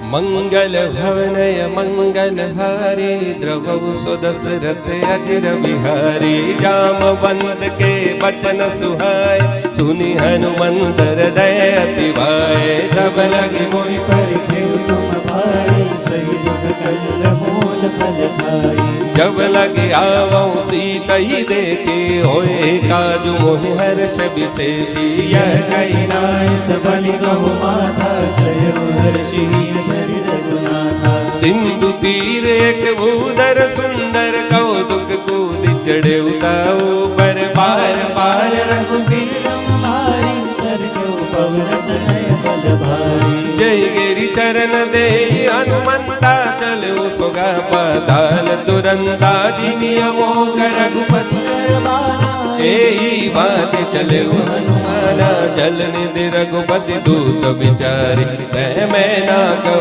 मंगल भवनय मंगल हारी द्रवौ सो दशरथ अजर बिहारी। जामवंत के बचन सुहाय सुनि हनुमंत हृदय अति भाए। तब लगे मोहि परखेउ तुम भाई सही दुख कंद मूल फल खाई। जब लगे आवऊं सीतहि देखे होए काजु मोहि हर्ष विशेषी। यह कही नाय सबनि कहु माता चलु हर्षि धरि रघुनाथा। सिंधु तीर एक भूधर सुंदर कौतुक कूद चढ़े उताओ पर पार पार रघुबीर समारी करके पवन तनय बल भारी। जय गिरि चरण दे हनुमंता चलो सोगा पाताल तुरंता। जिमिय मोह रघुपति करबाना एही बात चले हनुमाना। जल निधि रघुपति दूत विचारी मैं ना कहूँ